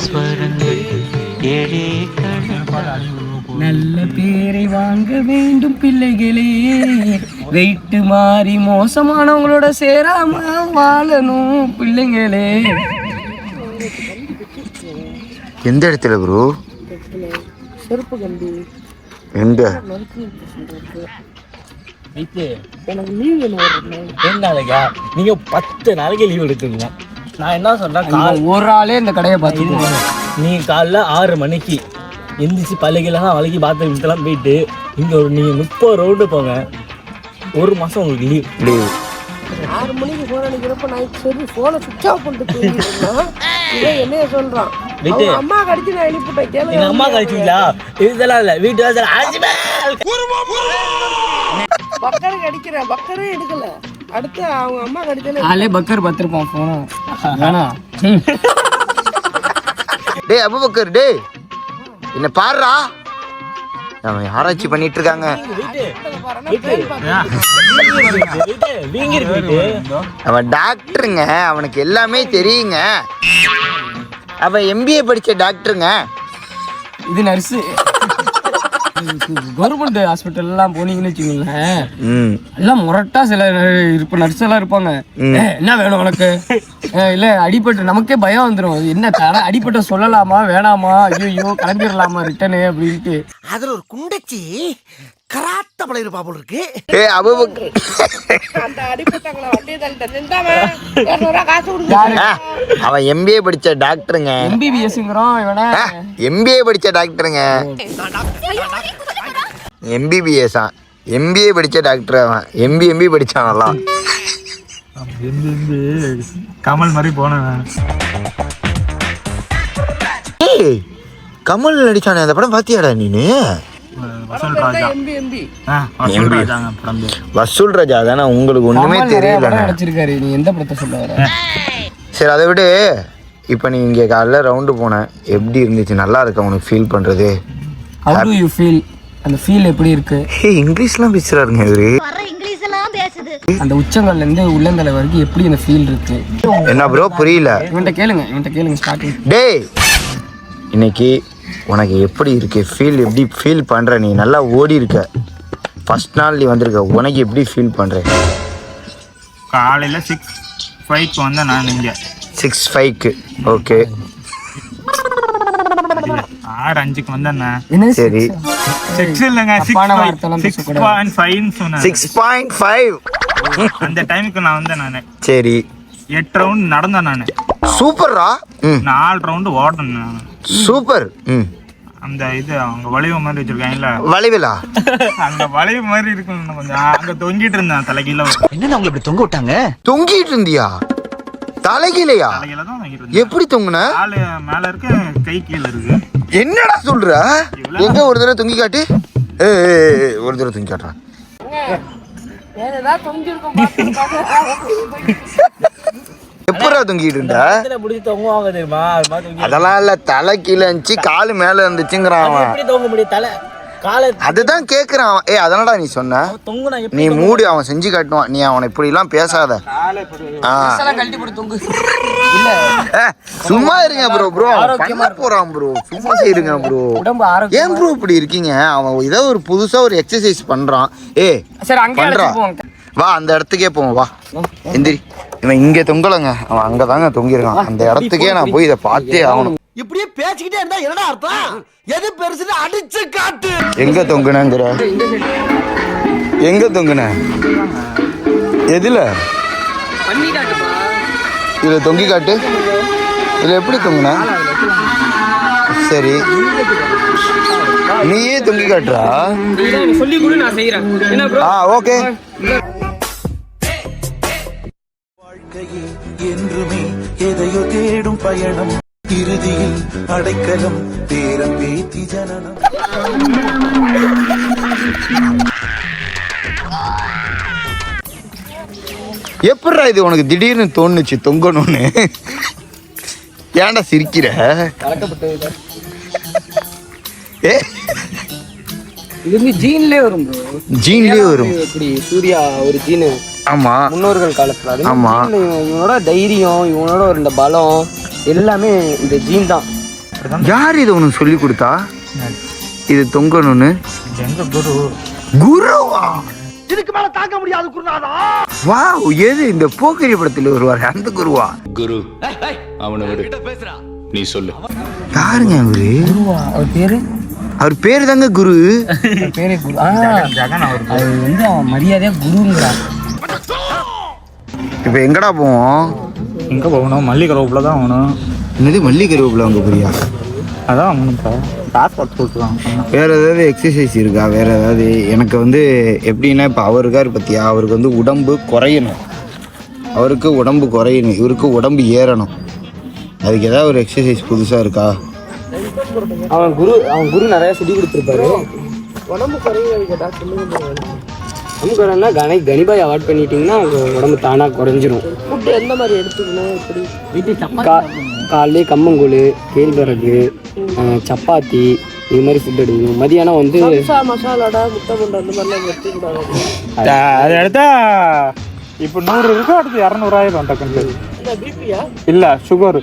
ஸ்வரங்கள் ஏழே நல்ல பேரை வாங்க வேண்டும் பிள்ளைகளே, வெயிட்டு மாறி மோசமானவங்களோட சேராம வாழணும் பிள்ளைங்களே. எந்த இடத்துல ப்ரோ? செருப்பு கம்பி எங்க? எனக்கு லீவ் வேணும். நீங்க 10 நாளைக்கு லீவ் எடுத்துருங்க. நான் என்ன சொல்றேன், ஒரு ஆளே இந்த கடையை பார்த்துக்கோங்க. நீ காலைல 6 மணிக்கு எந்திரிச்சு பள்ளிக்கெல்லாம் வளைக்கி பாத்ரூம்லாம் போயிட்டு இங்கே ஒரு நீங்கள் 30 ரவுண்டு போங்க. 1 மாதம் உங்களுக்கு லீவ். 6 மணிக்கு ஃபோன் அடிக்கிறப்ப நான் சரி ஃபோனை சுவிட்ச் ஆஃப் பண்ணிட்டு இவன் என்னைய சொல்கிறான், அம்மா கடிச்சு நான் எழுப்பிட்டேன். கேளு, எங்கள் அம்மா கடிச்சிங்களா? இதெல்லாம் இல்லை, வீட்டு பக்கருக்கு அடிக்கிறேன், பக்கரே எடுக்கல. அடுத்து அவங்க அம்மா கடிச்சாலே ஆளே பக்கர் பார்த்துருப்பான் ஃபோனை. வேணா டே அபுபக்கர், டே என்ன பாருடா, அவன் ஆராய்ச்சி பண்ணிட்டு இருக்காங்க. அவன் டாக்டருங்க, அவனுக்கு எல்லாமே தெரியுங்க. அவன் MBA படிச்ச டாக்டருங்க. இது நர்ஸு. கவர்மெண்ட் ஹாஸ்பிட்டல்லாம் போனீங்கன்னு வச்சுக்கோங்களேன், எல்லாம் முரட்டா சில நர்ஸ் எல்லாம் இருப்பாங்க. என்ன வேணும் உனக்கு? இல்ல அடிபட்டு நமக்கே பயம் வந்துடும். என்ன தர அடிபட்ட சொல்லலாமா வேணாமா, ஐயோ கிளம்பிடலாமா ரிட்டனு அப்படின்ட்டு. அதுல ஒரு குண்டச்சி கராத்த பழையிருப்பா போல இருக்கு. அவன் MBA படிச்ச டாக்டருங்க. MBBSங்கிறோம் இவனா. MBA படிச்ச டாக்டருங்க. MBBS MBA படிச்ச டாக்டர். அவன் MB படிச்சானலாம். கமல் மாதிரி போனேன். கமல் நடிச்சானே அந்த படம் பாத்தியாடா நீனு? வசூல் ராஜா தானே? உங்களுக்கு ஒண்ணுமே தெரியல. நடிச்சிருக்காரு. நீ எந்த படத்தை சொல்ல வர? சரி அதை விட, இப்போ நீ இங்கே காலைல ரவுண்டு போனேன், எப்படி இருந்துச்சு? நல்லா இருக்கு உனக்கு ஃபீல் பண்ணுறது? How do you feel? அந்த ஃபீல் எப்படி இருக்கு? இங்கிலீஷ்லாம் பேசுறாருங்க இவரு. அந்த உச்சங்கள்ல இருந்து உள்ளங்கலை வரைக்கும் எப்படி அந்த ஃபீல் இருக்கு? என்ன ப்ரோ புரியல? இவன்ட்ட கேளுங்க ஸ்டார்டிங். டேய், இன்னைக்கு உனக்கு எப்படி இருக்கு ஃபீல்? எப்படி ஃபீல் பண்ற? நீ நல்லா ஓடி இருக்க, ஃபர்ஸ்ட் நாள் நீ வந்திருக்க, உனக்கு எப்படி ஃபீல் பண்ற? காலையில் 6:05 வந்தேன் நான். இங்கே 6:05. ஓகே, 6:05 வந்தேண்ணா. சரி, 6 இல்லைங்க, 6.5 சொன்னேன். 6.5 அந்த டைமுக்கு நான் வந்தேன். நான் சரி 8 ரவுண்ட் நடந்தேன். நான் சூப்பர்ரா. 4 ரவுண்டு ஓடணும் நான். சூப்பர். அந்த இது அவங்க வளைவு மாதிரி வச்சிருக்காங்கல்ல, வளைவிலா? அந்த வளைவு மாதிரி இருக்கும். கொஞ்சம் அங்கே தொங்கிட்டு இருந்தேன் தலைகீழ. என்ன உங்களை இப்படி தொங்க விட்டாங்க? தொங்கிட்டு இருந்தியா? தலைகீழையா? தலைகீழ தான் தொங்கிட்டு இருந்தேன். எப்படி தொங்குன? காலு மேல இருக்கு, கை கீழே இருக்கு. என்னடா சொல்ற? எங்க ஒரு தடவை தொங்கி காட்டு. ஒரு தடவை தொங்கி காட்டுறான். எப்படா தொங்கிட்டு இருந்தா? அதெல்லாம் இல்ல, தலை கீழே இருந்துச்சு, காலு மேல இருந்துச்சுங்கிறான் அவன். அதுதான் கேக்குறான் அவன். அதனடா நீ சொன்ன? நீ மூடி, அவன் செஞ்சு காட்டுவான். நீ அவனை இப்படி எல்லாம் பேசாத. சும்மா இருங்க ப்ரோ. பண்ண போறான் ப்ரோ, சும்மா இருங்க ப்ரோ. ஏன் ப்ரோ இப்படி இருக்கீங்க? அவன் ஏதோ ஒரு புதுசா ஒரு எக்ஸசைஸ் பண்றான். பண்றான், வா அந்த இடத்துக்கே போவோம். வா எந்திரி. இவன் இங்க தொங்கலங்க, அவன் அங்கதாங்க தொங்கிருக்கான். அந்த இடத்துக்கே நான் போய் இதை பார்த்தே ஆகணும். இப்படியே பேசிக்கிட்டே இருந்தா என்னடா அர்த்தம்? எது பெருசுன்னு அடிச்சு காட்டு. எங்க தொங்குனங்கிற? எங்க தொங்குன? எதுல? இதுல தொங்கி காட்டு. இதுல எப்படி தொங்குன? சரி, நீயே தொங்கி காட்டுறா? சொல்லி கூட நான் செய்யறேன். ஓகே. என்றுமே எதையோ தேடும் பயணம், இறுதியில் அடைக்கலம் பேரம் பேத்தி ஜனனம். எப்படிடா இது உனக்கு திடீர்னு தோணுச்சு தொங்கணும்னு? ஏன்டா சிரிக்கிற? இது ஜீன்லயே வரும் ப்ரோ. ஜீன்லயே வரும். எப்படி சூர்யா ஒரு ஜீனு. ஆமா, முன்னோர்கள் காலத்துல. ஆமா, இவனோட தைரியம், இவனோட ஒரு இந்த பலம் எல்லாமே இந்த ஜீன் தான். யார் இது உனக்கு சொல்லி கொடுத்தா இது தொங்கணும்னு? எங்க குரு குருவா? இதுக்கு மேல தாங்க முடியாது குருநாதா. வா, எது இந்த போக்கிரி படத்துல வருவாரு அந்த குருவா? குரு அவனை விடு, நீ சொல்லு. யாருங்க அவரு? அவர் பேரு தாங்க குரு. பேரே குரு. ஜெகன் அவர் அது வந்து அவன் மரியாதையா குருங்கிறான். இப்ப எங்கடா போவோம்? எங்க போகணும்? மல்லிகை ரோப்ல தான் போகணும். என்னது மல்லிகை ரோப்ல அங்க போறியா? அதான் வாங்கணும்ப்பா. பாஸ்போர்ட் போட்டுருவாங்க. வேற ஏதாவது எக்ஸசைஸ் இருக்கா? வேற ஏதாவது? எனக்கு வந்து எப்படின்னா இப்போ அவர் இருக்காரு பத்தியா, அவருக்கு வந்து உடம்பு குறையணும். அவருக்கு உடம்பு குறையணும், இவருக்கு உடம்பு ஏறணும். அதுக்கு ஏதாவது ஒரு எக்ஸசைஸ் புதுசா இருக்கா? அவன் குரு நிறைய சொல்லி கொடுத்துருப்பாரு. உடம்பு குறையாது கேட்டா சொல்லுங்க. உடம்பு குறைனா கனிபாய் அவாய்ட் பண்ணிட்டீங்கன்னா உடம்பு தானா குறைஞ்சிரும். ஃபுட்டு எந்த மாதிரி எடுத்துக்கணும்? எப்படி காலையிலே கம்மங்கூழ், கேழ்வரகு, சப்பாத்தி இது மாதிரி ஃபுட் எடுக்கணும். மதியானம் வந்து மசாலாடா முட்டை கொண்டு அந்த மாதிரிலாம் எடுத்துக்கூடாது. அது எடுத்தா இப்போ 100 இருக்கும், அடுத்து 200 ஆயிரம் டக்குன்னு. பிபியா இல்ல சுகர்.